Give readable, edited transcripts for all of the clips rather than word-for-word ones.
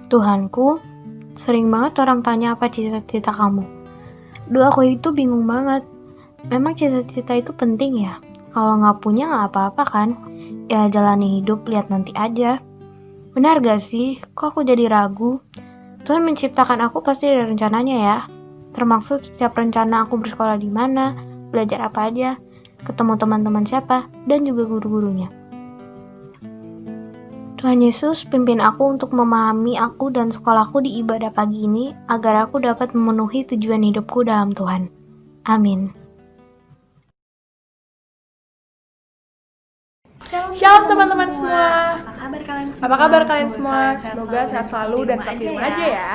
Tuhanku, sering banget orang tanya apa cita-cita kamu. Duh, aku itu bingung banget. Memang cita-cita itu penting ya? Kalau nggak punya nggak apa-apa kan? Ya jalani hidup, lihat nanti aja. Benar gak sih? Kok aku jadi ragu? Tuhan menciptakan aku pasti ada rencananya ya. Termaksud setiap rencana aku bersekolah di mana, belajar apa aja, ketemu teman-teman siapa, dan juga guru-gurunya. Tuhan Yesus pimpin aku untuk memahami aku dan sekolahku di ibadah pagi ini agar aku dapat memenuhi tujuan hidupku dalam Tuhan. Amin. Shalom teman-teman semua. Apa kabar kalian semua? Semoga sehat selalu dan tetap di rumah aja ya.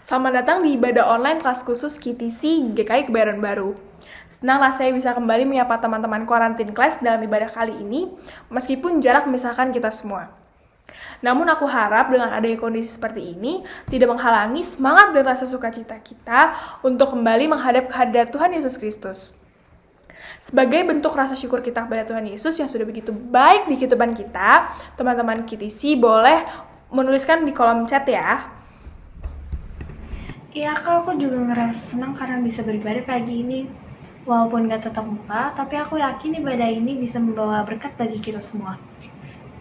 Selamat datang di ibadah online kelas khusus KTC GKI Kebayoran Baru. Senanglah saya bisa kembali menyapa teman-teman quarantine class dalam ibadah kali ini, meskipun jarak memisahkan kita semua. Namun aku harap dengan adanya kondisi seperti ini, tidak menghalangi semangat dan rasa sukacita kita untuk kembali menghadap kehadirat Tuhan Yesus Kristus. Sebagai bentuk rasa syukur kita kepada Tuhan Yesus yang sudah begitu baik di kehidupan kita, teman-teman KTC boleh menuliskan di kolom chat ya. Iya, aku juga ngerasa senang karena bisa beribadah pagi ini. Walaupun gak tetap muka, tapi aku yakin ibadah ini bisa membawa berkat bagi kita semua.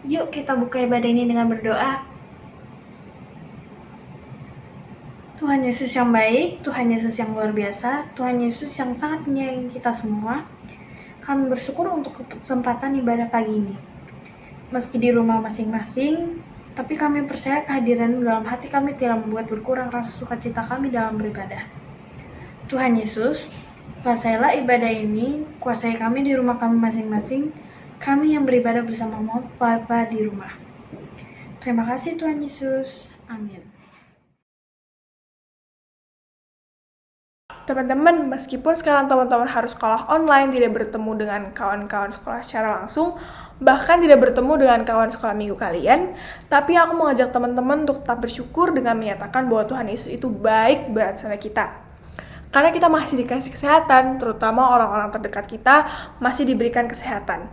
Yuk kita buka ibadah ini dengan berdoa. Tuhan Yesus yang baik, Tuhan Yesus yang luar biasa, Tuhan Yesus yang sangat menyayangi kita semua. Kami bersyukur untuk kesempatan ibadah pagi ini. Meski di rumah masing-masing, tapi kami percaya kehadiran dalam hati kami tidak membuat berkurang rasa sukacita kami dalam beribadah. Tuhan Yesus, kuasailah ibadah ini, kuasai kami di rumah kami masing-masing, kami yang beribadah bersama Bapa di rumah. Terima kasih Tuhan Yesus. Amin. Teman-teman, meskipun sekarang teman-teman harus sekolah online, tidak bertemu dengan kawan-kawan sekolah secara langsung, bahkan tidak bertemu dengan kawan sekolah minggu kalian, tapi aku mengajak teman-teman untuk tetap bersyukur dengan menyatakan bahwa Tuhan Yesus itu baik buat sama kita. Karena kita masih dikasih kesehatan, terutama orang-orang terdekat kita masih diberikan kesehatan.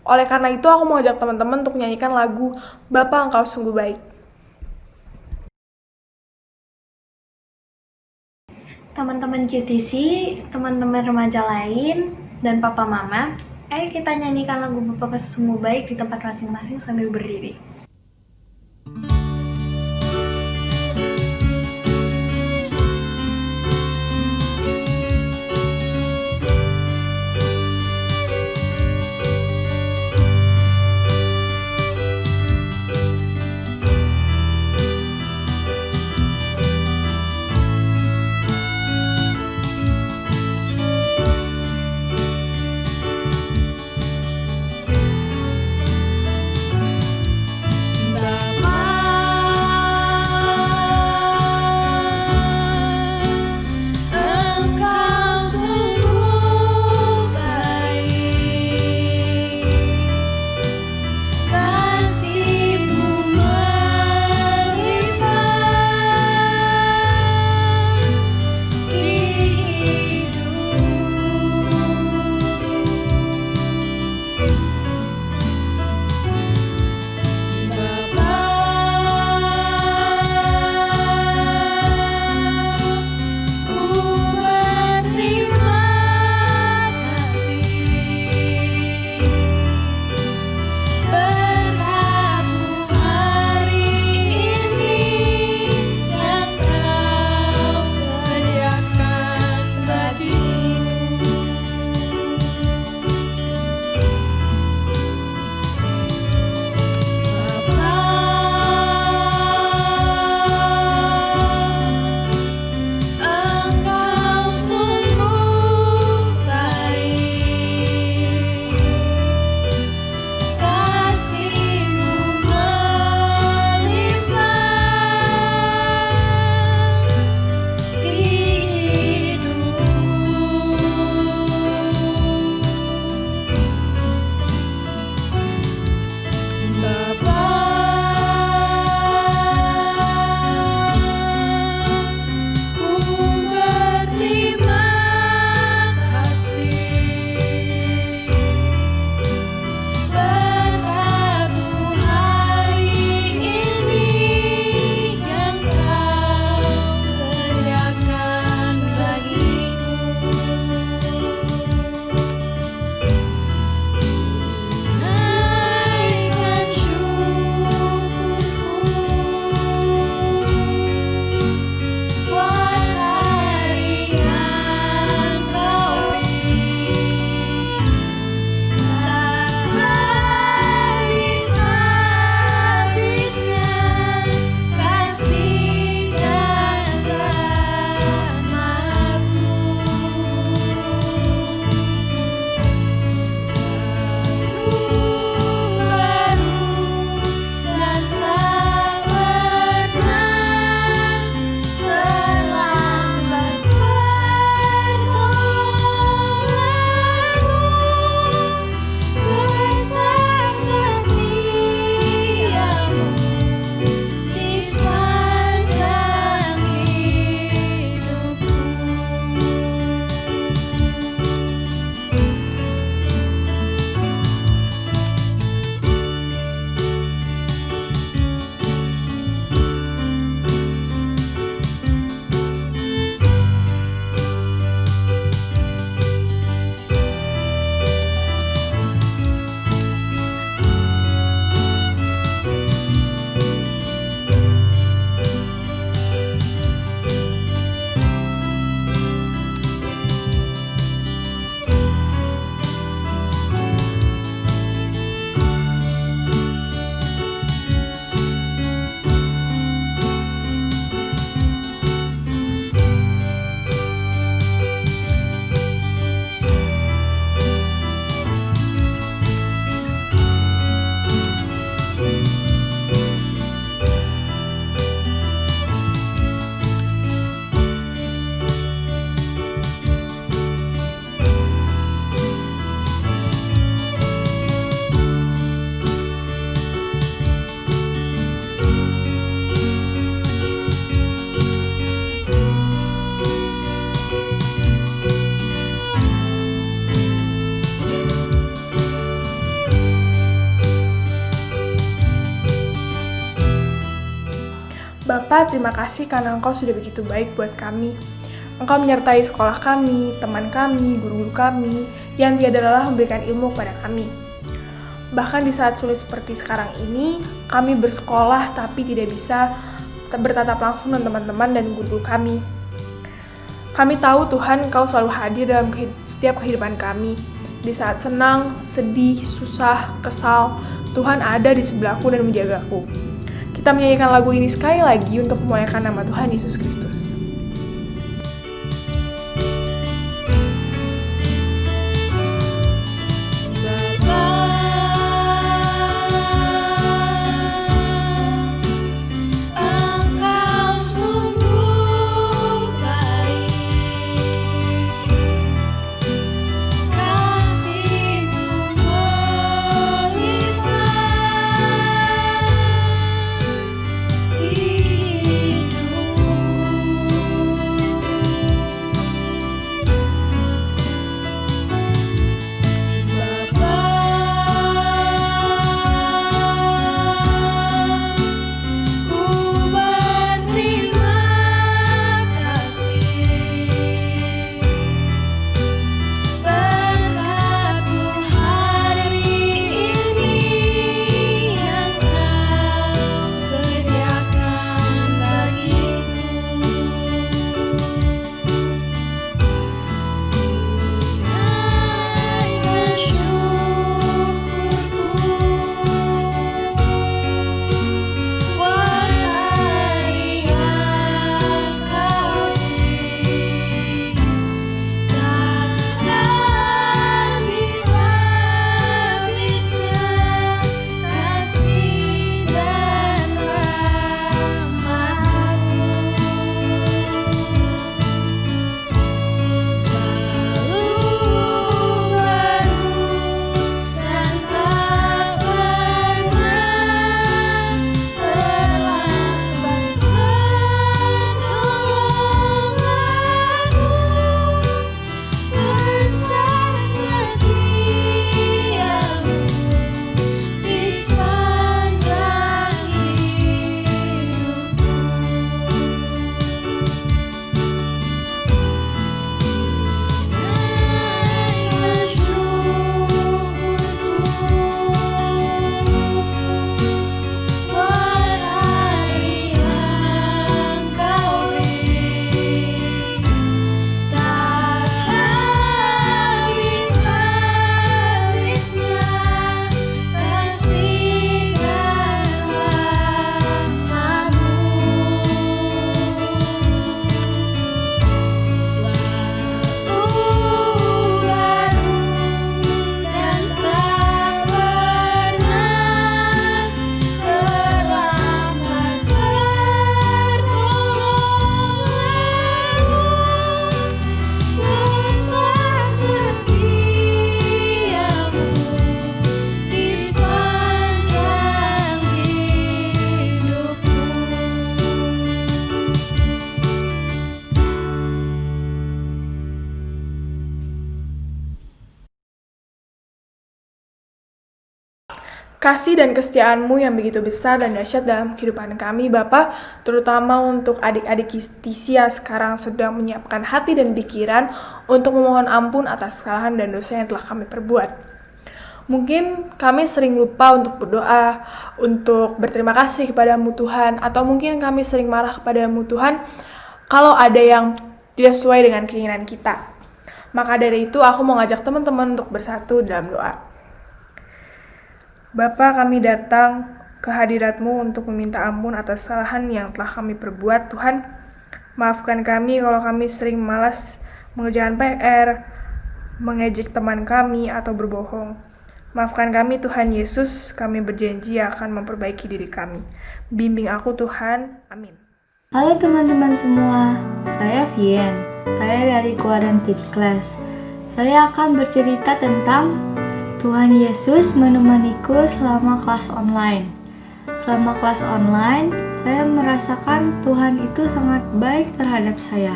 Oleh karena itu, aku mengajak teman-teman untuk menyanyikan lagu Bapa Engkau Sungguh Baik. Teman-teman QTC, teman-teman remaja lain, dan papa mama, ayo kita nyanyikan lagu Bapa Sungguh Baik di tempat masing-masing sambil berdiri. Bapa, terima kasih karena Engkau sudah begitu baik buat kami. Engkau menyertai sekolah kami, teman kami, guru-guru kami, yang tiada lelah memberikan ilmu kepada kami. Bahkan di saat sulit seperti sekarang ini, kami bersekolah tapi tidak bisa bertatap langsung dengan teman-teman dan guru-guru kami. Kami tahu Tuhan, Engkau selalu hadir dalam setiap kehidupan kami. Di saat senang, sedih, susah, kesal, Tuhan ada di sebelahku dan menjagaku. Kita menyanyikan lagu ini sekali lagi untuk memuliakan nama Tuhan Yesus Kristus. Kasih dan kesetiaan-Mu yang begitu besar dan dahsyat dalam kehidupan kami, Bapa, terutama untuk adik-adik Tisia sekarang sedang menyiapkan hati dan pikiran untuk memohon ampun atas kesalahan dan dosa yang telah kami perbuat. Mungkin kami sering lupa untuk berdoa, untuk berterima kasih kepada-Mu Tuhan, atau mungkin kami sering marah kepada-Mu Tuhan kalau ada yang tidak sesuai dengan keinginan kita. Maka dari itu aku mau ngajak teman-teman untuk bersatu dalam doa. Bapa, kami datang ke hadirat-Mu untuk meminta ampun atas kesalahan yang telah kami perbuat, Tuhan. Maafkan kami kalau kami sering malas mengerjakan PR, mengejek teman kami, atau berbohong. Maafkan kami, Tuhan Yesus, kami berjanji akan memperbaiki diri kami. Bimbing aku, Tuhan. Amin. Halo teman-teman semua, saya Vien. Saya dari Quarantine Class. Saya akan bercerita tentang Tuhan Yesus menemaniku selama kelas online. Selama kelas online, saya merasakan Tuhan itu sangat baik terhadap saya.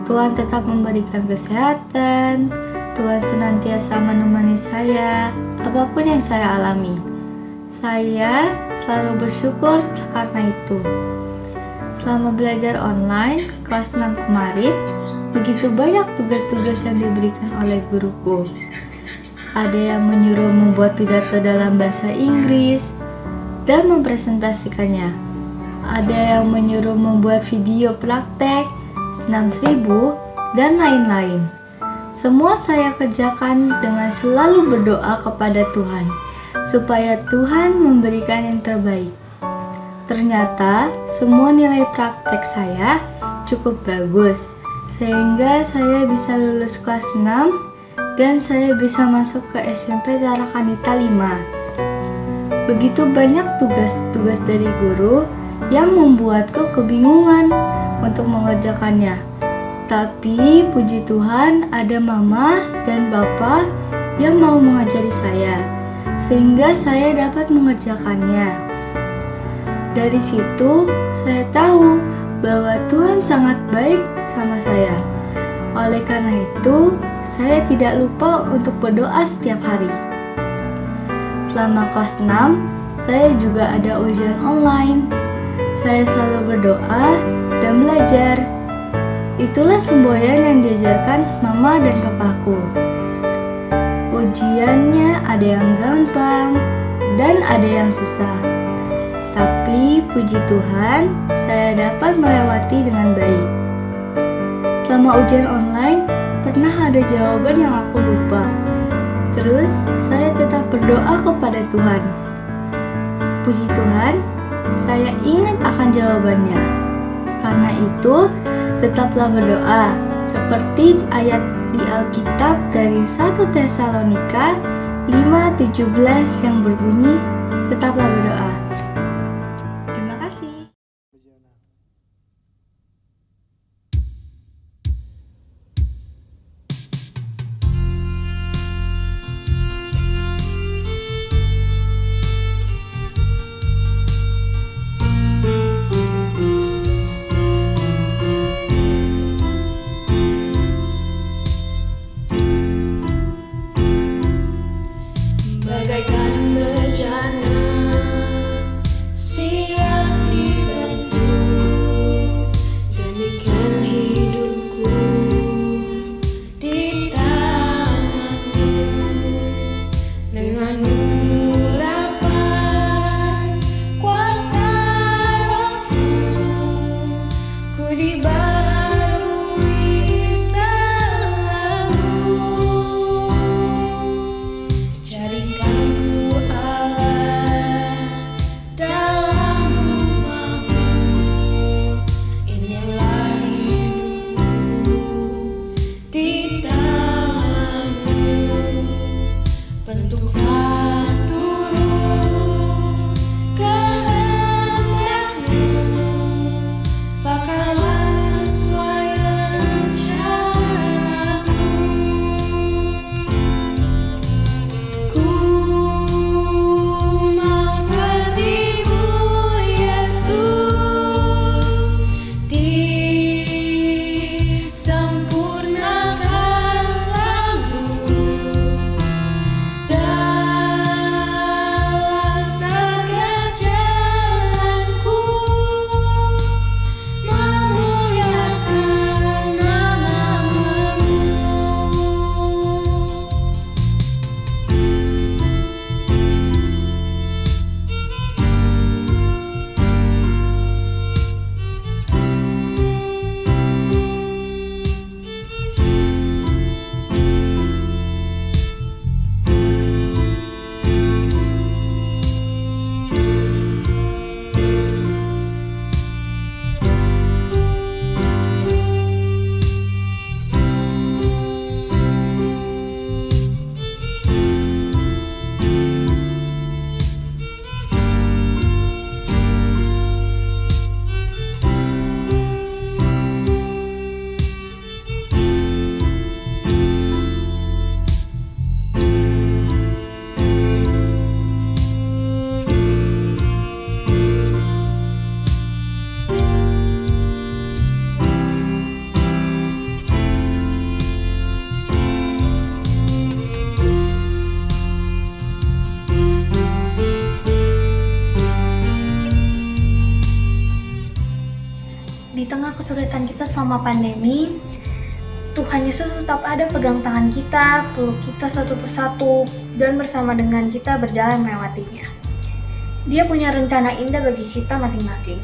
Tuhan tetap memberikan kesehatan, Tuhan senantiasa menemani saya, apapun yang saya alami. Saya selalu bersyukur karena itu. Selama belajar online, kelas 6 kemarin, begitu banyak tugas-tugas yang diberikan oleh guruku. Ada yang menyuruh membuat pidato dalam bahasa Inggris dan mempresentasikannya. Ada yang menyuruh membuat video praktek, senam 1000, dan lain-lain. Semua saya kerjakan dengan selalu berdoa kepada Tuhan, supaya Tuhan memberikan yang terbaik. Ternyata semua nilai praktek saya cukup bagus, sehingga saya bisa lulus kelas 6 dan saya bisa masuk ke SMP Tarakanita 5. Begitu banyak tugas-tugas dari guru yang membuatku kebingungan untuk mengerjakannya. Tapi puji Tuhan ada mama dan papa yang mau mengajari saya, sehingga saya dapat mengerjakannya. Dari situ saya tahu bahwa Tuhan sangat baik sama saya. Oleh karena itu, saya tidak lupa untuk berdoa setiap hari. Selama kelas 6, saya juga ada ujian online. Saya selalu berdoa dan belajar. Itulah semboyan yang diajarkan mama dan papaku. Ujiannya ada yang gampang dan ada yang susah. Tapi puji Tuhan, saya dapat melewati dengan baik. Selama ujian online, pernah ada jawaban yang aku lupa. Terus, saya tetap berdoa kepada Tuhan. Puji Tuhan, saya ingat akan jawabannya. Karena itu, tetaplah berdoa, seperti ayat di Alkitab dari 1 Tesalonika 5:17 yang berbunyi, tetaplah berdoa. Terima kasih. Bagaikan bejana tengah kesulitan kita selama pandemi, Tuhan Yesus tetap ada pegang tangan kita, peluk kita satu persatu, dan bersama dengan kita berjalan melewatinya. Dia punya rencana indah bagi kita masing-masing.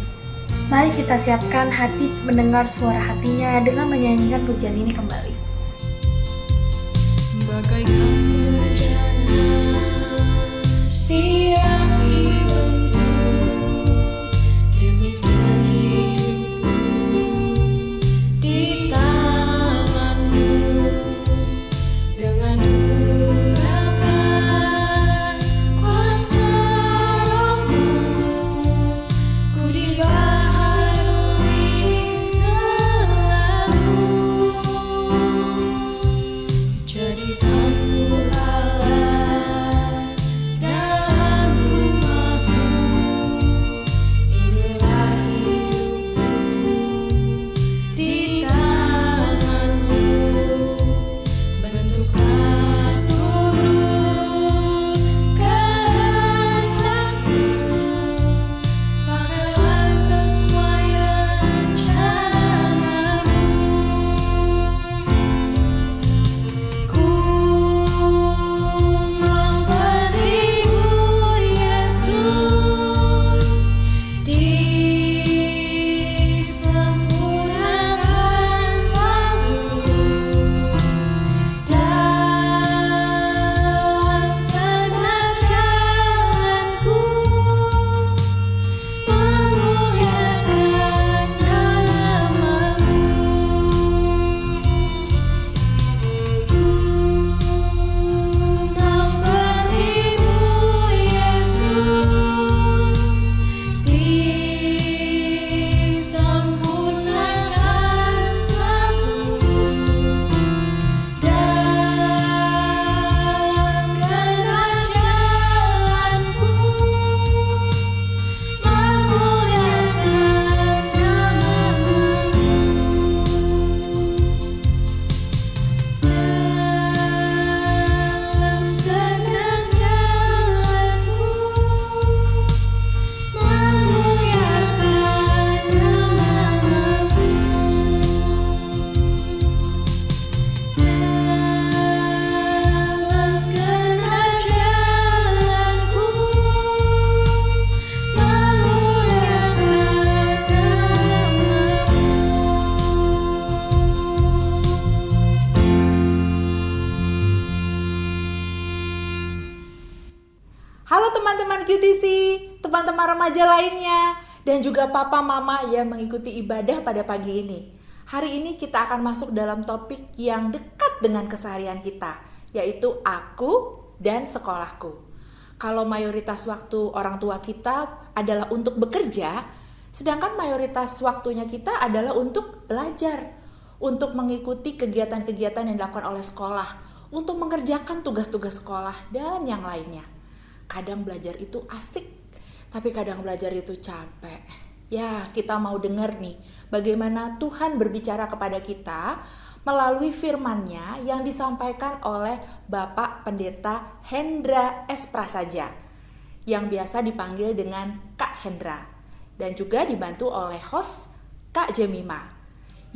Mari kita siapkan hati mendengar suara hatinya dengan menyanyikan pujian ini kembali. Bagaikan bejana siang dibentuk, demikian hidupku di tanganmu. Dengan urapan kuasa Roh-Mu, ku dibaharui selalu. Jadikanku Allah dalam rumah-Mu, inilah hidupku di tangan-Mu. Bentuklah seluruh kehendak-Mu, pakailah sesuai rencana-Mu. Ku mau seperti-Mu, Yesus, disempurnakan selalu dalam segenap jalanku, memuliakan nama-Mu. Ku mau seperti-Mu, Yesus, disempurnakan selalu dalam segenap jalanku, memuliakan nama-Mu. Dalam segenap jalanku, memuliakan nama-Mu. Dalam segenap jalanku, memuliakan Halo teman-teman QTC, teman-teman remaja lainnya, dan juga papa mama yang mengikuti ibadah pada pagi ini. Hari ini kita akan masuk dalam topik yang dekat dengan keseharian kita, yaitu aku dan sekolahku. Kalau mayoritas waktu orang tua kita adalah untuk bekerja, sedangkan mayoritas waktunya kita adalah untuk belajar, untuk mengikuti kegiatan-kegiatan yang dilakukan oleh sekolah, untuk mengerjakan tugas-tugas sekolah, dan yang lainnya. Kadang belajar itu asik, tapi kadang belajar itu capek. Ya, kita mau dengar nih, bagaimana Tuhan berbicara kepada kita melalui firman-Nya yang disampaikan oleh Bapak Pendeta Hendra S. Prasaja, yang biasa dipanggil dengan Kak Hendra, dan juga dibantu oleh host Kak Jemima.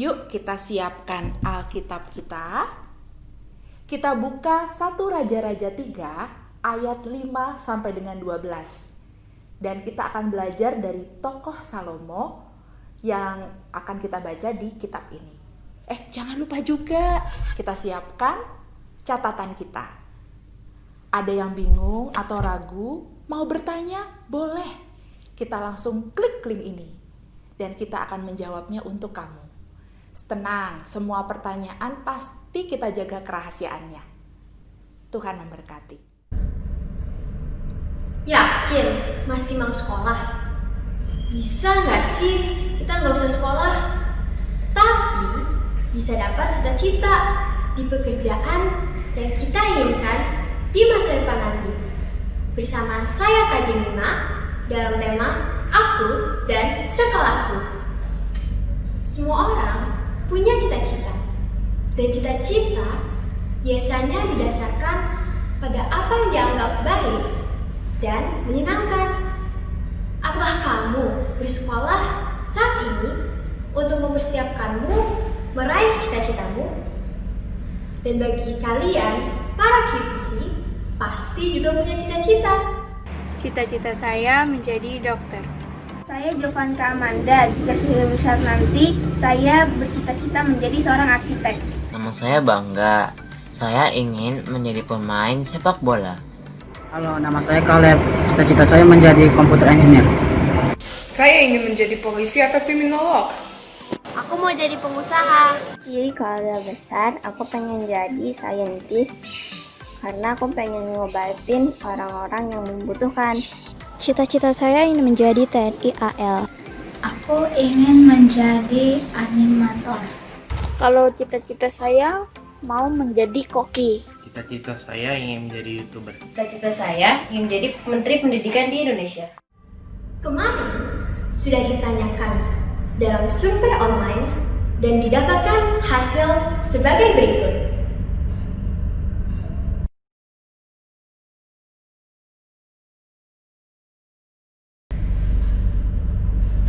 Yuk kita siapkan Alkitab kita. Kita buka 1 Raja-Raja 3 ayat 5 sampai dengan 12. Dan kita akan belajar dari tokoh Salomo yang akan kita baca di kitab ini. Jangan lupa juga kita siapkan catatan kita. Ada yang bingung atau ragu, mau bertanya? Boleh. Kita langsung klik link ini dan kita akan menjawabnya untuk kamu. Tenang, semua pertanyaan pasti kita jaga kerahasiaannya. Tuhan memberkati. Yakin masih mau sekolah? Bisa nggak sih kita nggak usah sekolah? Tapi bisa dapat cita-cita di pekerjaan yang kita inginkan di masa depan nanti. Bersama saya Kak Jemima dalam tema Aku dan Sekolahku. Semua orang punya cita-cita. Dan cita-cita biasanya didasarkan pada apa yang dianggap baik dan menyenangkan. Apakah kamu bersekolah saat ini untuk mempersiapkanmu meraih cita-citamu. Dan bagi kalian, para QTC, pasti juga punya cita-cita. Cita-cita saya menjadi dokter. Saya Jovanka Amanda. Jika sudah besar nanti, saya bercita-cita menjadi seorang arsitek. Nama saya Bangga. Saya ingin menjadi pemain sepak bola. Halo, nama saya Caleb. Cita-cita saya menjadi komputer engineer. Saya ingin menjadi polisi atau kriminolog. Aku mau jadi pengusaha. Jadi kalau udah besar, aku pengen jadi saintis karena aku pengen ngobatin orang-orang yang membutuhkan. Cita-cita saya ingin menjadi TNI AL. Aku ingin menjadi animator. Kalau cita-cita saya mau menjadi koki. Cita-cita saya ingin menjadi YouTuber. Cita-cita saya ingin menjadi Menteri Pendidikan di Indonesia. Kemarin sudah ditanyakan dalam survei online dan didapatkan hasil sebagai berikut.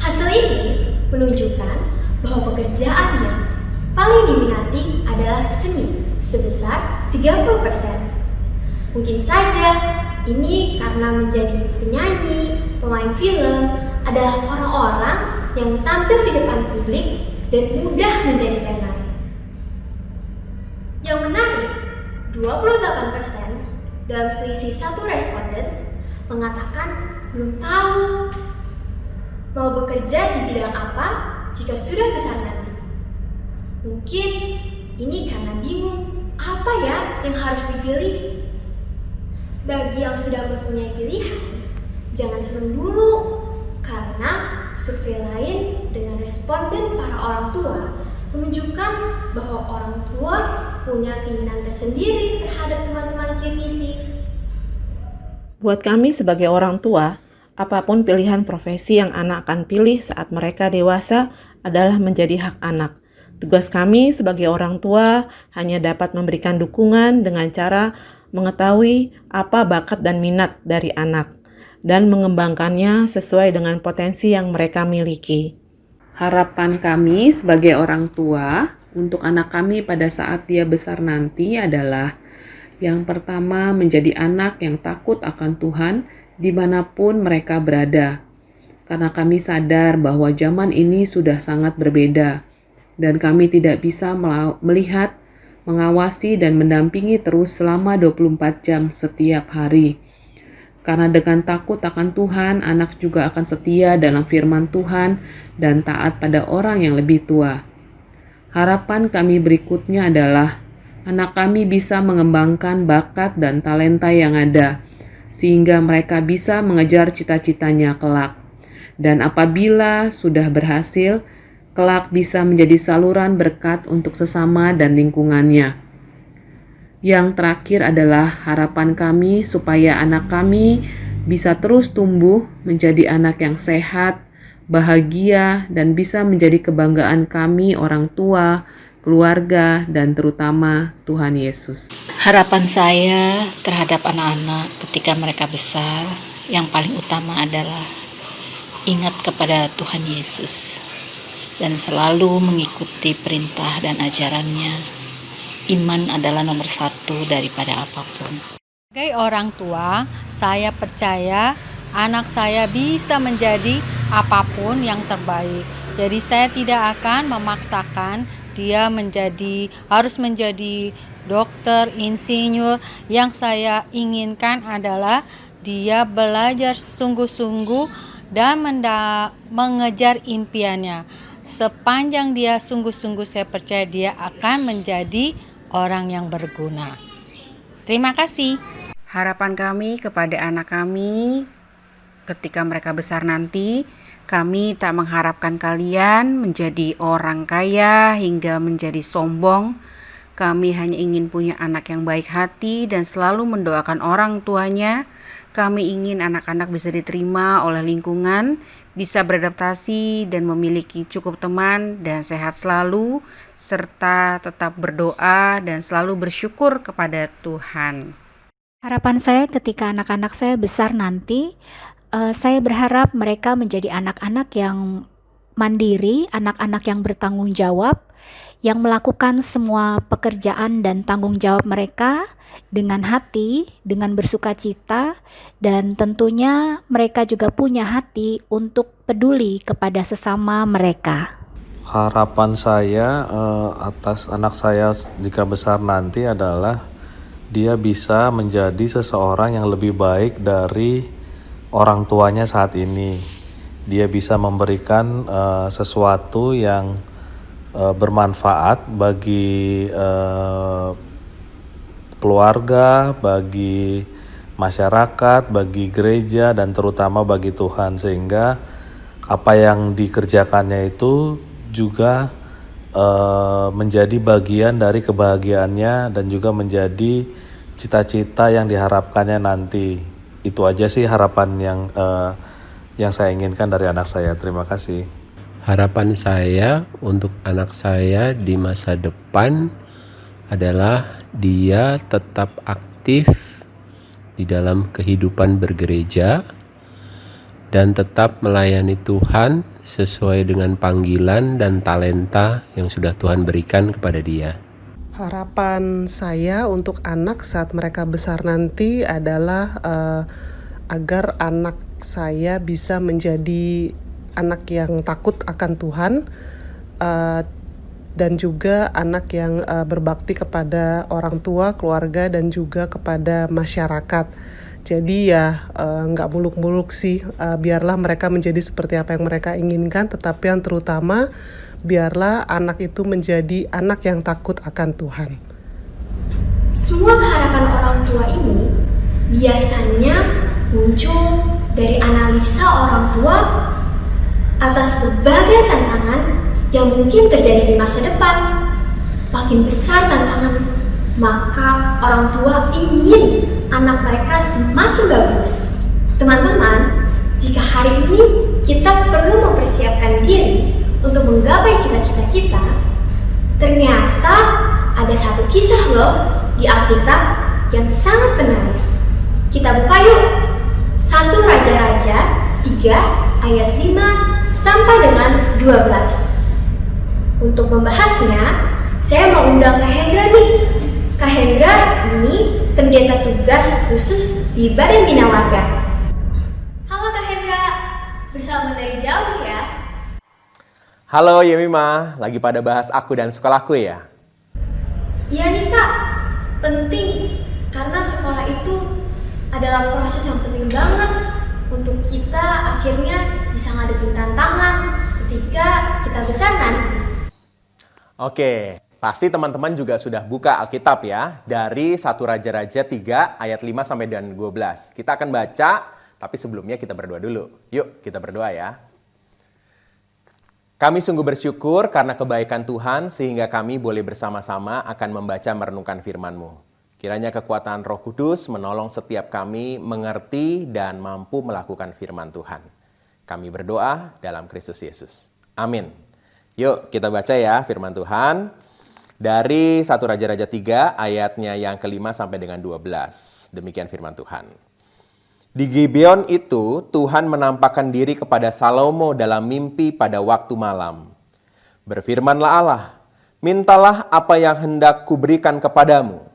Hasil ini menunjukkan bahwa pekerjaan yang paling diminati adalah seni sebesar 30%. Mungkin saja ini karena menjadi penyanyi, pemain film adalah orang-orang yang tampil di depan publik dan mudah menjadi tenar. Yang menarik, 28% dalam selisih satu responden mengatakan belum tahu mau bekerja di bidang apa jika sudah besar nanti. Mungkin ini karena bingung apa ya yang harus dipilih. Bagi yang sudah mempunyai pilihan, jangan senang dulu karena survei lain dengan responden para orang tua menunjukkan bahwa orang tua punya keinginan tersendiri terhadap teman-teman QTC. Buat kami sebagai orang tua, apapun pilihan profesi yang anak akan pilih saat mereka dewasa adalah menjadi hak anak. Tugas kami sebagai orang tua hanya dapat memberikan dukungan dengan cara mengetahui apa bakat dan minat dari anak dan mengembangkannya sesuai dengan potensi yang mereka miliki. Harapan kami sebagai orang tua untuk anak kami pada saat dia besar nanti adalah yang pertama, menjadi anak yang takut akan Tuhan dimanapun mereka berada. Karena kami sadar bahwa zaman ini sudah sangat berbeda dan kami tidak bisa melihat, mengawasi dan mendampingi terus selama 24 jam setiap hari. Karena dengan takut akan Tuhan, anak juga akan setia dalam firman Tuhan dan taat pada orang yang lebih tua. Harapan kami berikutnya adalah anak kami bisa mengembangkan bakat dan talenta yang ada, sehingga mereka bisa mengejar cita-citanya kelak. Dan apabila sudah berhasil, kelak bisa menjadi saluran berkat untuk sesama dan lingkungannya. Yang terakhir adalah harapan kami supaya anak kami bisa terus tumbuh menjadi anak yang sehat, bahagia, dan bisa menjadi kebanggaan kami orang tua, keluarga, dan terutama Tuhan Yesus. Harapan saya terhadap anak-anak ketika mereka besar, yang paling utama adalah ingat kepada Tuhan Yesus dan selalu mengikuti perintah dan ajarannya. Iman adalah nomor satu daripada apapun. Sebagai orang tua, saya percaya anak saya bisa menjadi apapun yang terbaik. Jadi saya tidak akan memaksakan dia harus menjadi dokter, insinyur. Yang saya inginkan adalah dia belajar sungguh-sungguh dan mengejar impiannya. Sepanjang dia sungguh-sungguh, saya percaya dia akan menjadi orang yang berguna. Terima kasih. Harapan kami kepada anak kami ketika mereka besar nanti, kami tak mengharapkan kalian menjadi orang kaya hingga menjadi sombong. Kami hanya ingin punya anak yang baik hati dan selalu mendoakan orang tuanya. Kami ingin anak-anak bisa diterima oleh lingkungan, bisa beradaptasi dan memiliki cukup teman dan sehat selalu, serta tetap berdoa dan selalu bersyukur kepada Tuhan. Harapan saya ketika anak-anak saya besar nanti, saya berharap mereka menjadi anak-anak yang mandiri, anak-anak yang bertanggung jawab, yang melakukan semua pekerjaan dan tanggung jawab mereka dengan hati, dengan bersukacita, dan tentunya mereka juga punya hati untuk peduli kepada sesama mereka. Harapan saya atas anak saya jika besar nanti adalah dia bisa menjadi seseorang yang lebih baik dari orang tuanya saat ini. Dia bisa memberikan sesuatu yang bermanfaat bagi keluarga, bagi masyarakat, bagi gereja, dan terutama bagi Tuhan, sehingga apa yang dikerjakannya itu juga menjadi bagian dari kebahagiaannya dan juga menjadi cita-cita yang diharapkannya nanti. Itu aja sih harapan yang saya inginkan dari anak saya. Terima kasih. Harapan saya untuk anak saya di masa depan adalah dia tetap aktif di dalam kehidupan bergereja dan tetap melayani Tuhan sesuai dengan panggilan dan talenta yang sudah Tuhan berikan kepada dia. Harapan saya untuk anak saat mereka besar nanti adalah agar anak saya bisa menjadi anak yang takut akan Tuhan dan juga anak yang berbakti kepada orang tua, keluarga, dan juga kepada masyarakat. Jadi ya nggak muluk-muluk sih, biarlah mereka menjadi seperti apa yang mereka inginkan, tetapi yang terutama biarlah anak itu menjadi anak yang takut akan Tuhan. Semua harapan orang tua ini biasanya muncul dari analisa orang tua atas berbagai tantangan yang mungkin terjadi di masa depan. Makin besar tantangan, maka orang tua ingin anak mereka semakin bagus. Teman-teman, jika hari ini kita perlu mempersiapkan diri untuk menggapai cita-cita kita, ternyata ada satu kisah loh di Alkitab yang sangat menarik. Kita buka yuk. 1 Raja-Raja 3 ayat 5 sampai dengan 12. Untuk membahasnya, saya mau undang Kak Hendra nih. Kak Hendra ini pendeta tugas khusus di Badan Bina Warga. Halo Kak Hendra, bersama dari jauh ya. Halo Yemima, lagi pada bahas aku dan sekolahku ya? Iya nih Kak, penting karena sekolah itu adalah proses yang penting banget untuk kita akhirnya bisa ngadepin tantangan ketika kita besar nanti. Oke, pasti teman-teman juga sudah buka Alkitab ya, dari 1 Raja-Raja 3 ayat 5 sampai dengan 12. Kita akan baca, tapi sebelumnya kita berdoa dulu. Yuk, kita berdoa ya. Kami sungguh bersyukur karena kebaikan Tuhan sehingga kami boleh bersama-sama akan membaca merenungkan firman-Mu. Kiranya kekuatan Roh Kudus menolong setiap kami mengerti dan mampu melakukan firman Tuhan. Kami berdoa dalam Kristus Yesus. Amin. Yuk kita baca ya firman Tuhan. Dari 1 Raja-Raja 3 ayatnya yang ke-5 sampai dengan 12. Demikian firman Tuhan. Di Gibeon itu Tuhan menampakkan diri kepada Salomo dalam mimpi pada waktu malam. Berfirmanlah Allah, mintalah apa yang hendak kuberikan kepadamu.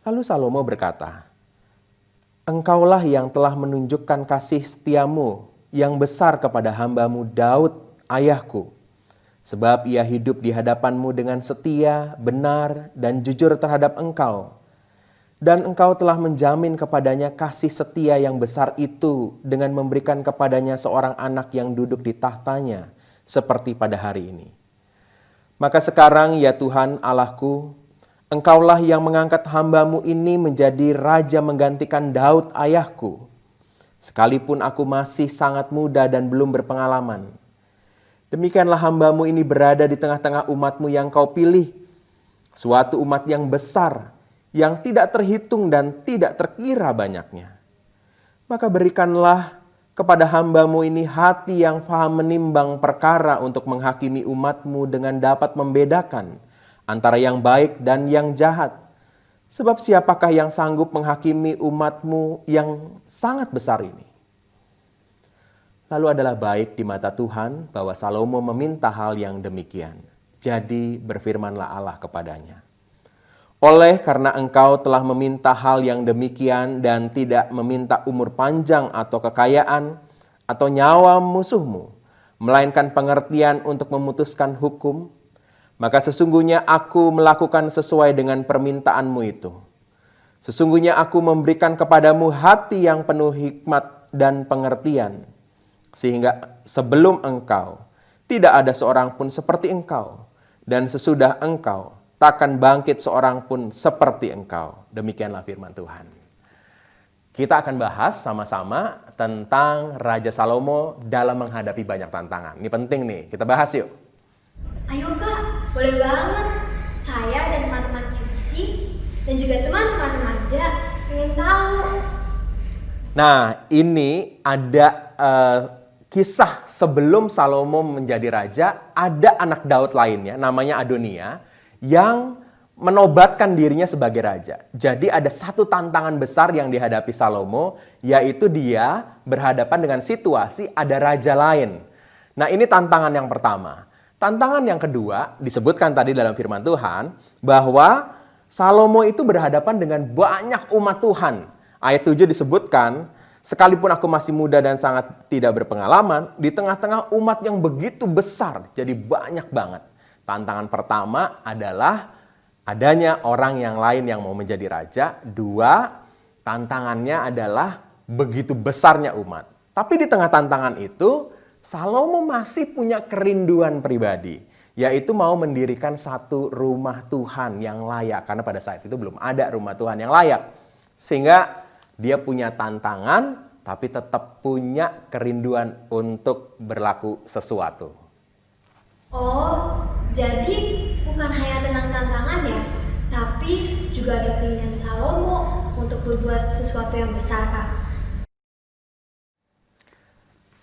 Lalu Salomo berkata, Engkaulah yang telah menunjukkan kasih setiamu yang besar kepada hambamu Daud, ayahku. Sebab ia hidup di hadapanmu dengan setia, benar, dan jujur terhadap engkau. Dan engkau telah menjamin kepadanya kasih setia yang besar itu dengan memberikan kepadanya seorang anak yang duduk di tahtanya, seperti pada hari ini. Maka sekarang ya Tuhan Allahku, Engkaulah yang mengangkat hambamu ini menjadi raja menggantikan Daud ayahku. Sekalipun aku masih sangat muda dan belum berpengalaman. Demikianlah hambamu ini berada di tengah-tengah umatmu yang kau pilih. Suatu umat yang besar, yang tidak terhitung dan tidak terkira banyaknya. Maka berikanlah kepada hambamu ini hati yang faham menimbang perkara untuk menghakimi umatmu dengan dapat membedakan antara yang baik dan yang jahat. Sebab siapakah yang sanggup menghakimi umatmu yang sangat besar ini? lalu adalah baik di mata Tuhan bahwa Salomo meminta hal yang demikian. Jadi berfirmanlah Allah kepadanya. Oleh karena engkau telah meminta hal yang demikian dan tidak meminta umur panjang atau kekayaan atau nyawa musuhmu, melainkan pengertian untuk memutuskan hukum, maka sesungguhnya aku melakukan sesuai dengan permintaanmu itu. Sesungguhnya aku memberikan kepadamu hati yang penuh hikmat dan pengertian, sehingga sebelum engkau tidak ada seorang pun seperti engkau, dan sesudah engkau takkan bangkit seorang pun seperti engkau. Demikianlah firman Tuhan. Kita akan bahas sama-sama tentang Raja Salomo dalam menghadapi banyak tantangan. Ini penting nih, kita bahas yuk. Ayo Kak, boleh banget. Saya dan teman-teman QTC dan juga teman-teman remaja pengen tahu. Nah, ini ada kisah sebelum Salomo menjadi raja, ada anak Daud lainnya, namanya Adonia, yang menobatkan dirinya sebagai raja. Jadi ada satu tantangan besar yang dihadapi Salomo, yaitu dia berhadapan dengan situasi ada raja lain. Nah, ini tantangan yang pertama. Tantangan yang kedua, disebutkan tadi dalam firman Tuhan, bahwa Salomo itu berhadapan dengan banyak umat Tuhan. Ayat 7 disebutkan, sekalipun aku masih muda dan sangat tidak berpengalaman, di tengah-tengah umat yang begitu besar, jadi banyak banget. Tantangan pertama adalah adanya orang yang lain yang mau menjadi raja. Dua, tantangannya adalah begitu besarnya umat. Tapi di tengah tantangan itu, Salomo masih punya kerinduan pribadi, yaitu mau mendirikan satu rumah Tuhan yang layak. Karena pada saat itu belum ada rumah Tuhan yang layak. Sehingga dia punya tantangan, tapi tetap punya kerinduan untuk berlaku sesuatu. Oh, jadi bukan hanya tentang tantangan ya, tapi juga ada keinginan Salomo untuk berbuat sesuatu yang besar, Kak.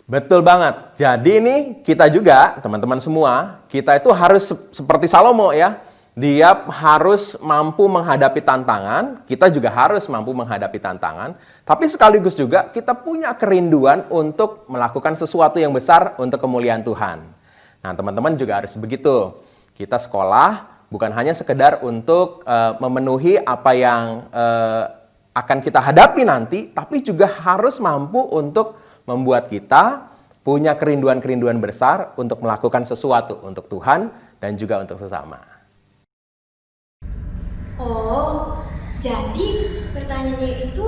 Betul banget. Jadi ini kita juga, teman-teman semua, kita itu harus seperti Salomo ya. Dia harus mampu menghadapi tantangan, kita juga harus mampu menghadapi tantangan, tapi sekaligus juga kita punya kerinduan untuk melakukan sesuatu yang besar untuk kemuliaan Tuhan. Nah, teman-teman juga harus begitu. Kita sekolah bukan hanya sekedar untuk memenuhi apa yang akan kita hadapi nanti, tapi juga harus mampu untuk membuat kita punya kerinduan-kerinduan besar untuk melakukan sesuatu untuk Tuhan dan juga untuk sesama. Oh, jadi pertanyaannya itu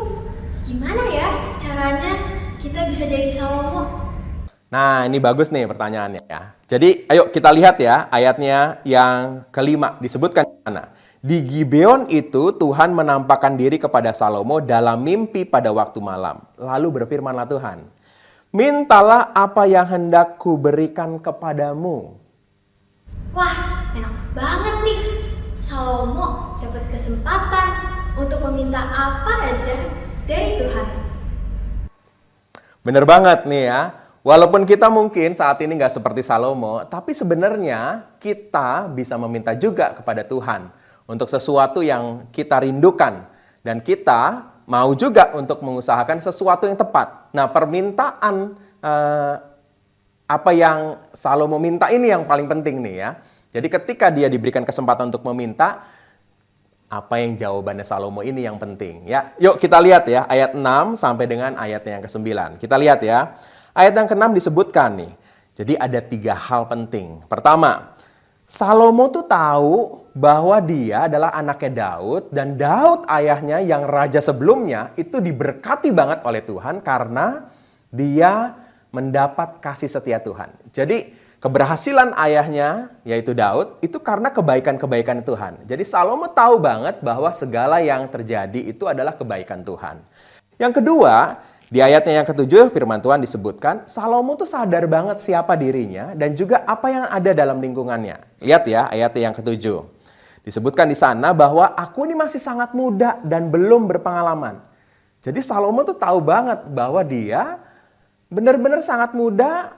gimana ya caranya kita bisa jadi Salomo? Nah, ini bagus nih pertanyaannya ya. Jadi, ayo kita lihat ya ayatnya yang kelima disebutkan di sana. Di Gibeon itu Tuhan menampakkan diri kepada Salomo dalam mimpi pada waktu malam. Lalu berfirmanlah Tuhan, mintalah apa yang hendak kuberikan kepadamu. Wah, enak banget nih. Salomo dapat kesempatan untuk meminta apa aja dari Tuhan. Bener banget nih ya. Walaupun kita mungkin saat ini nggak seperti Salomo, tapi sebenarnya kita bisa meminta juga kepada Tuhan untuk sesuatu yang kita rindukan. Dan kita mau juga untuk mengusahakan sesuatu yang tepat. Nah, permintaan apa yang Salomo minta ini yang paling penting nih ya. Jadi ketika dia diberikan kesempatan untuk meminta, apa yang jawabannya Salomo ini yang penting ya. Yuk kita lihat ya ayat 6 sampai dengan ayatnya yang ke-9. Kita lihat ya. Ayat yang ke-6 disebutkan nih. Jadi ada 3 hal penting. Pertama, Salomo tuh tahu bahwa dia adalah anaknya Daud, dan Daud ayahnya yang raja sebelumnya itu diberkati banget oleh Tuhan karena dia mendapat kasih setia Tuhan. Jadi keberhasilan ayahnya yaitu Daud itu karena kebaikan-kebaikan Tuhan. Jadi Salomo tahu banget bahwa segala yang terjadi itu adalah kebaikan Tuhan. Yang kedua, di ayatnya yang ke-7 firman Tuhan disebutkan, Salomo tuh sadar banget siapa dirinya dan juga apa yang ada dalam lingkungannya. Lihat ya ayatnya yang ke-7. Disebutkan di sana bahwa aku ini masih sangat muda dan belum berpengalaman. Jadi Salomo tuh tahu banget bahwa dia benar-benar sangat muda,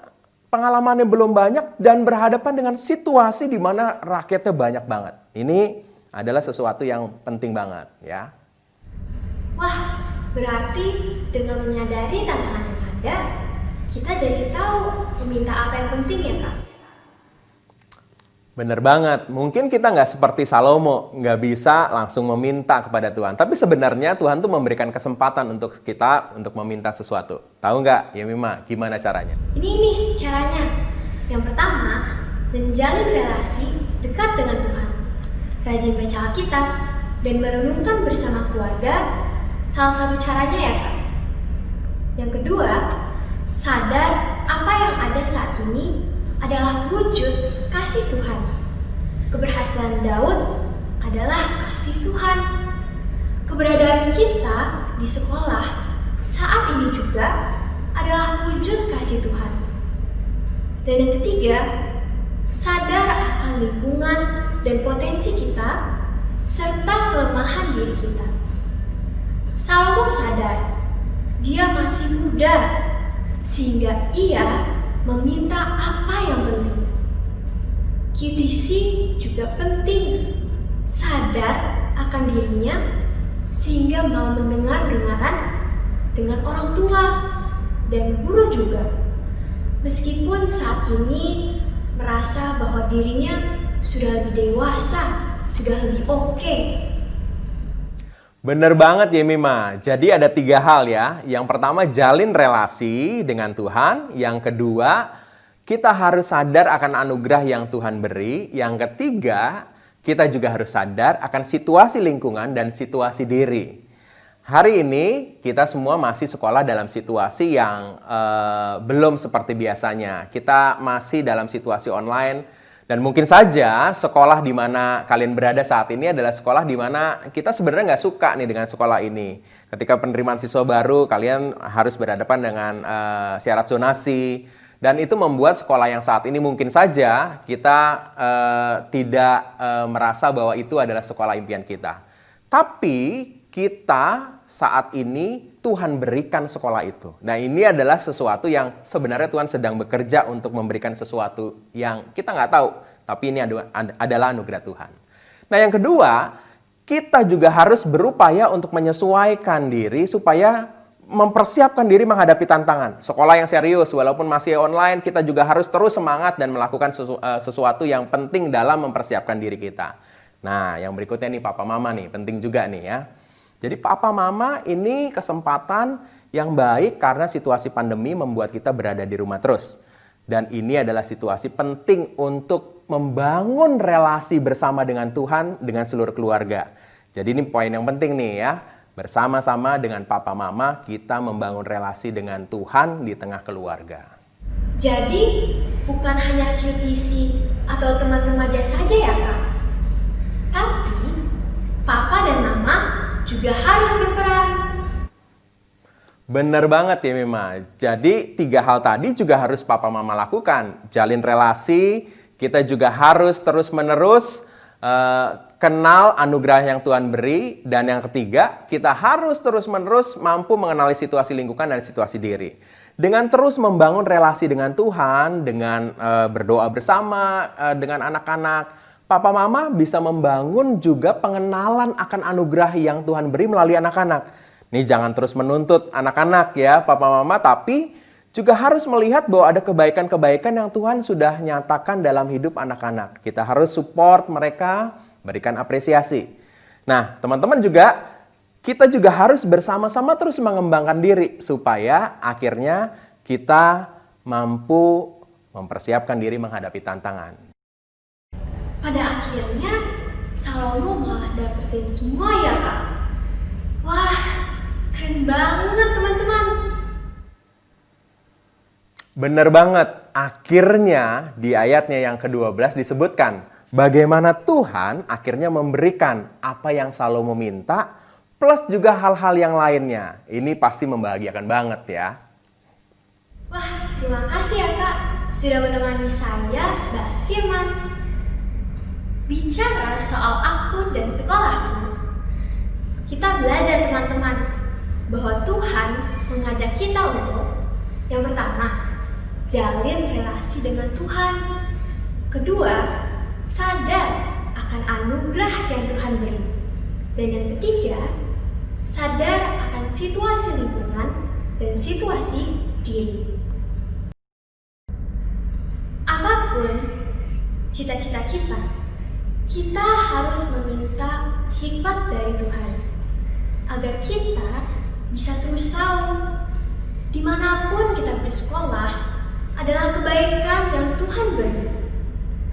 pengalamannya belum banyak dan berhadapan dengan situasi di mana rakyatnya banyak banget. Ini adalah sesuatu yang penting banget ya. Wah, berarti dengan menyadari tantangan yang ada, kita jadi tahu meminta apa yang penting ya Kak. Bener banget, mungkin kita nggak seperti Salomo, nggak bisa langsung meminta kepada Tuhan. Tapi sebenarnya Tuhan tuh memberikan kesempatan untuk kita untuk meminta sesuatu. Tahu nggak, Yemima, gimana caranya? Ini nih caranya. Yang pertama, menjalin relasi dekat dengan Tuhan. Rajin baca Alkitab dan merenungkan bersama keluarga, salah satu caranya ya Kak. Yang kedua, sadar apa yang ada saat ini adalah wujud kasih Tuhan. Keberhasilan Daud adalah kasih Tuhan. Keberadaan kita di sekolah saat ini juga adalah wujud kasih Tuhan. Dan yang ketiga, sadar akan lingkungan dan potensi kita serta kelemahan diri kita. Salomo sadar dia masih muda sehingga ia meminta apa yang penting. QTC juga penting, sadar akan dirinya sehingga mau mendengar-dengaran dengan orang tua dan guru juga. Meskipun saat ini merasa bahwa dirinya sudah lebih dewasa, sudah lebih oke. Bener banget ya Mima. Jadi ada 3 hal ya. Yang pertama, jalin relasi dengan Tuhan. Yang kedua, kita harus sadar akan anugerah yang Tuhan beri. Yang ketiga, kita juga harus sadar akan situasi lingkungan dan situasi diri. Hari ini kita semua masih sekolah dalam situasi yang belum seperti biasanya. Kita masih dalam situasi online. Dan mungkin saja sekolah di mana kalian berada saat ini adalah sekolah di mana kita sebenarnya nggak suka nih dengan sekolah ini. Ketika penerimaan siswa baru, kalian harus berhadapan dengan syarat zonasi. Dan itu membuat sekolah yang saat ini mungkin saja kita tidak merasa bahwa itu adalah sekolah impian kita. Tapi kita saat ini Tuhan berikan sekolah itu. Nah, ini adalah sesuatu yang sebenarnya Tuhan sedang bekerja untuk memberikan sesuatu yang kita nggak tahu. Tapi ini adalah anugerah Tuhan. Nah, yang kedua, kita juga harus berupaya untuk menyesuaikan diri supaya mempersiapkan diri menghadapi tantangan. Sekolah yang serius, walaupun masih online, kita juga harus terus semangat dan melakukan sesuatu yang penting dalam mempersiapkan diri kita. Nah, yang berikutnya nih Papa Mama nih, penting juga nih ya. Jadi Papa Mama ini kesempatan yang baik karena situasi pandemi membuat kita berada di rumah terus. Dan ini adalah situasi penting untuk membangun relasi bersama dengan Tuhan, dengan seluruh keluarga. Jadi ini poin yang penting nih ya. Bersama-sama dengan Papa Mama kita membangun relasi dengan Tuhan di tengah keluarga. Jadi bukan hanya QTC atau teman remaja saja ya Kak. Tapi Papa dan Mama juga harus berperan. Bener banget ya Mima. Jadi 3 hal tadi juga harus Papa Mama lakukan. Jalin relasi, kita juga harus terus-menerus kenal anugerah yang Tuhan beri. Dan yang ketiga, kita harus terus-menerus mampu mengenali situasi lingkungan dan situasi diri. Dengan terus membangun relasi dengan Tuhan, dengan berdoa bersama dengan anak-anak, Papa Mama bisa membangun juga pengenalan akan anugerah yang Tuhan beri melalui anak-anak. Nih jangan terus menuntut anak-anak ya Papa Mama, tapi juga harus melihat bahwa ada kebaikan-kebaikan yang Tuhan sudah nyatakan dalam hidup anak-anak. Kita harus support mereka, berikan apresiasi. Nah teman-teman juga, kita juga harus bersama-sama terus mengembangkan diri supaya akhirnya kita mampu mempersiapkan diri menghadapi tantangan. Pada akhirnya, Salomo malah dapetin semua ya Kak. Wah, keren banget teman-teman. Bener banget. Akhirnya di ayatnya yang ke-12 disebutkan bagaimana Tuhan akhirnya memberikan apa yang Salomo minta plus juga hal-hal yang lainnya. Ini pasti membahagiakan banget ya. Wah, terima kasih ya Kak sudah menemani saya bahas firman. Bicara soal aku dan sekolahku, kita belajar teman-teman bahwa Tuhan mengajak kita untuk yang pertama, jalin relasi dengan Tuhan. Kedua, sadar akan anugerah yang Tuhan beri. Dan yang ketiga, sadar akan situasi lingkungan dan situasi diri. cita-cita kita, kita harus meminta hikmat dari Tuhan agar kita bisa terus tahu dimanapun kita bersekolah adalah kebaikan yang Tuhan beri,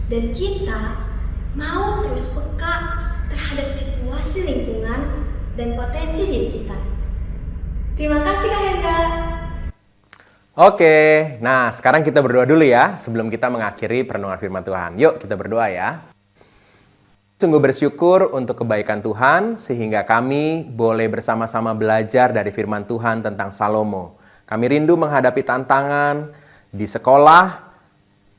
dan kita mau terus peka terhadap situasi lingkungan dan potensi diri kita. Terima kasih Kak Hendra. Oke, nah sekarang kita berdoa dulu ya sebelum kita mengakhiri perenungan firman Tuhan. Yuk kita berdoa ya. Sungguh bersyukur untuk kebaikan Tuhan sehingga kami boleh bersama-sama belajar dari firman Tuhan tentang Salomo. Kami rindu menghadapi tantangan di sekolah.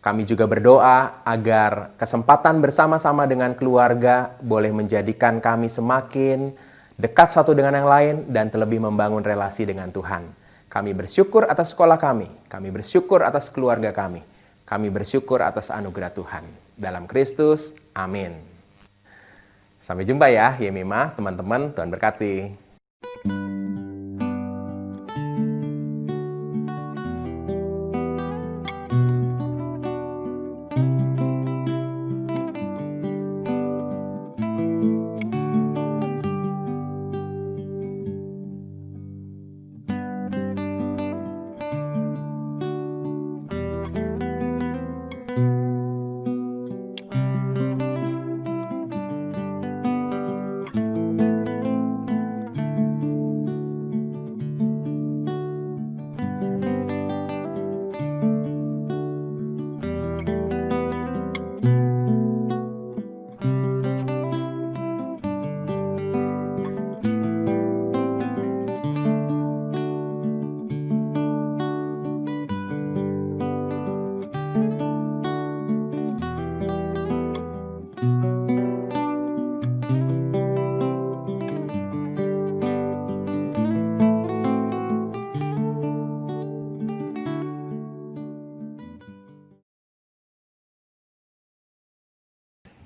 Kami juga berdoa agar kesempatan bersama-sama dengan keluarga boleh menjadikan kami semakin dekat satu dengan yang lain dan terlebih membangun relasi dengan Tuhan. Kami bersyukur atas sekolah kami bersyukur atas keluarga kami bersyukur atas anugerah Tuhan. Dalam Kristus, amin. Sampai jumpa ya, Yemima, teman-teman, Tuhan berkati.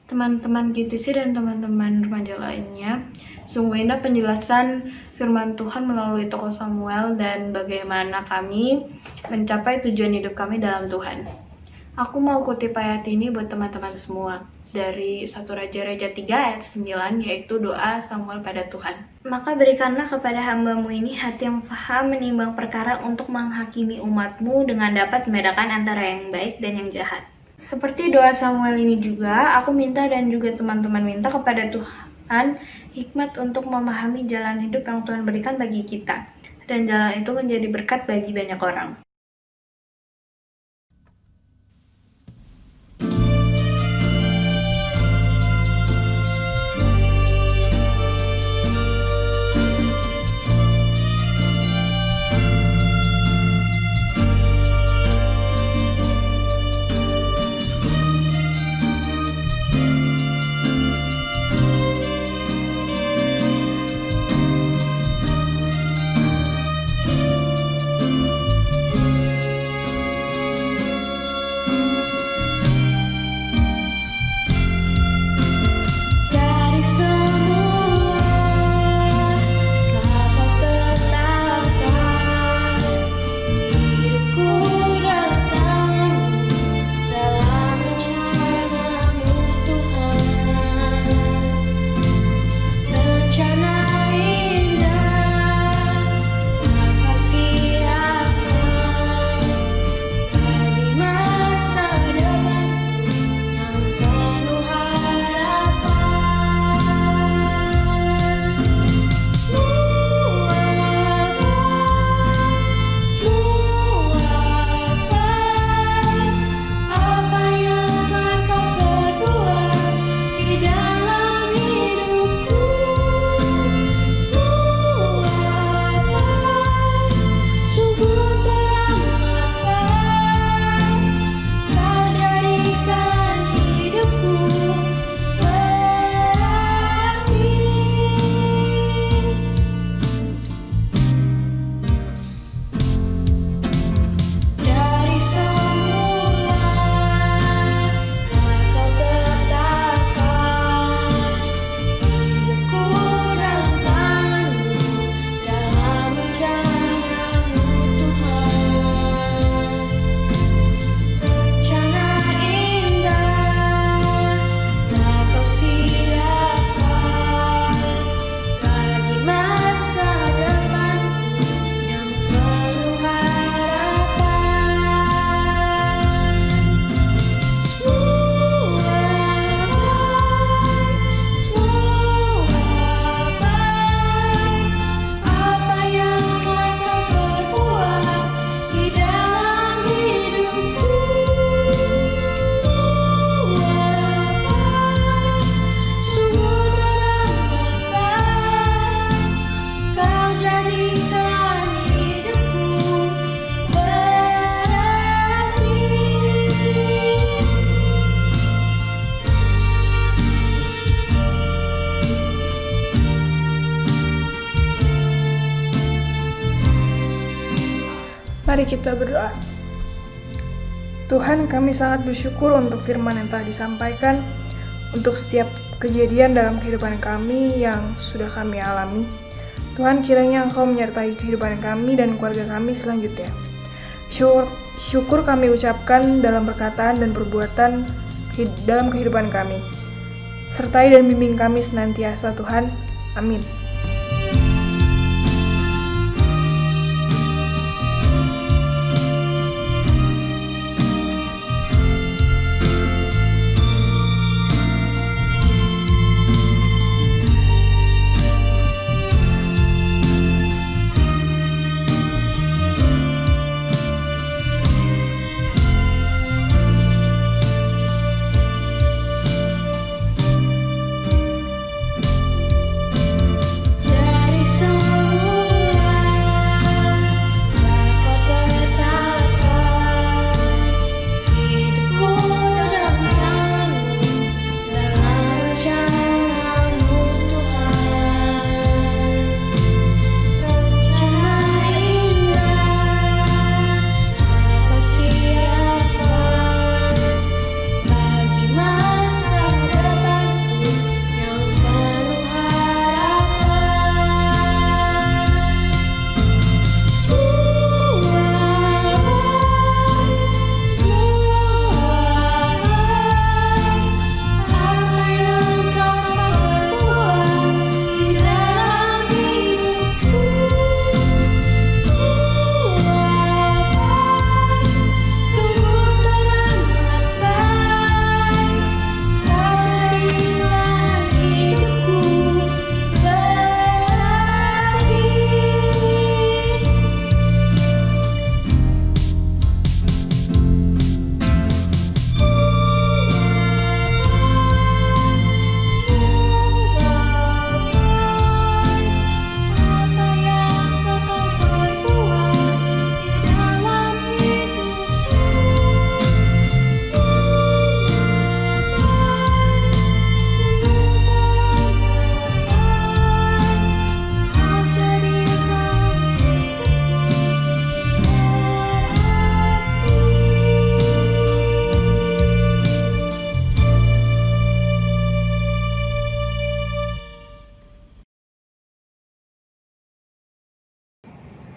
Teman-teman QTC dan teman-teman remaja lainnya, sungguh indah penjelasan firman Tuhan melalui tokoh Samuel dan bagaimana kami mencapai tujuan hidup kami dalam Tuhan. Aku mau kutip ayat ini buat teman-teman semua dari 1 Raja-Raja 3 ayat 9, yaitu doa Samuel pada Tuhan. Maka berikanlah kepada hamba-Mu ini hati yang faham menimbang perkara untuk menghakimi umat-Mu dengan dapat membedakan antara yang baik dan yang jahat. Seperti doa Samuel ini juga, aku minta dan juga teman-teman minta kepada Tuhan hikmat untuk memahami jalan hidup yang Tuhan berikan bagi kita. Dan jalan itu menjadi berkat bagi banyak orang. Mari kita berdoa. Tuhan, kami sangat bersyukur untuk firman yang telah disampaikan, untuk setiap kejadian dalam kehidupan kami yang sudah kami alami. Tuhan, kiranya Engkau menyertai kehidupan kami dan keluarga kami selanjutnya. Syukur kami ucapkan dalam perkataan dan perbuatan dalam kehidupan kami. Sertai dan bimbing kami senantiasa, Tuhan. Amin.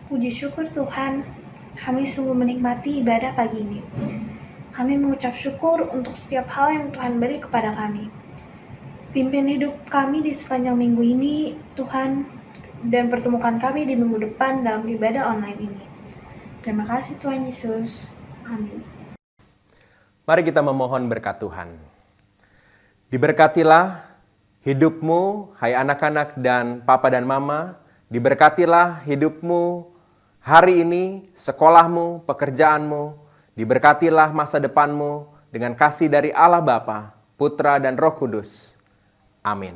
Puji syukur Tuhan, kami sungguh menikmati ibadah pagi ini. Kami mengucap syukur untuk setiap hal yang Tuhan beri kepada kami. Pimpin hidup kami di sepanjang minggu ini, Tuhan, dan pertemukan kami di minggu depan dalam ibadah online ini. Terima kasih Tuhan Yesus. Amin. Mari kita memohon berkat Tuhan. Diberkatilah hidupmu, hai anak-anak dan papa dan mama. Diberkatilah hidupmu hari ini, sekolahmu, pekerjaanmu. Diberkatilah masa depanmu dengan kasih dari Allah Bapa, Putra dan Roh Kudus. Amin.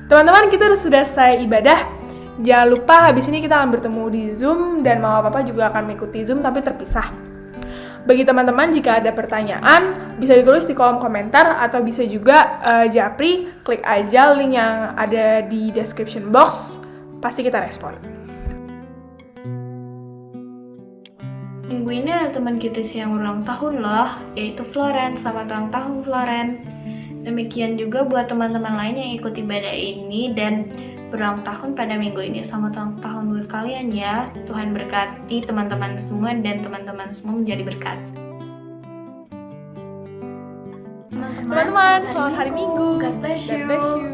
Teman-teman, kita sudah selesai ibadah. Jangan lupa habis ini kita akan bertemu di Zoom dan mama papa juga akan mengikuti Zoom tapi terpisah. Bagi teman-teman, jika ada pertanyaan, bisa ditulis di kolom komentar atau bisa juga japri, klik aja link yang ada di description box, pasti kita respon. Minggu ini ada teman kita sih yang ulang tahun loh, yaitu Floren. Selamat ulang tahun Floren. Demikian juga buat teman-teman lain yang ikut ibadah ini dan berulang tahun pada minggu ini. Selamat ulang tahun buat kalian ya. Tuhan berkati teman-teman semua dan teman-teman semua menjadi berkat. Teman-teman, selamat hari Minggu. God bless you. God bless you.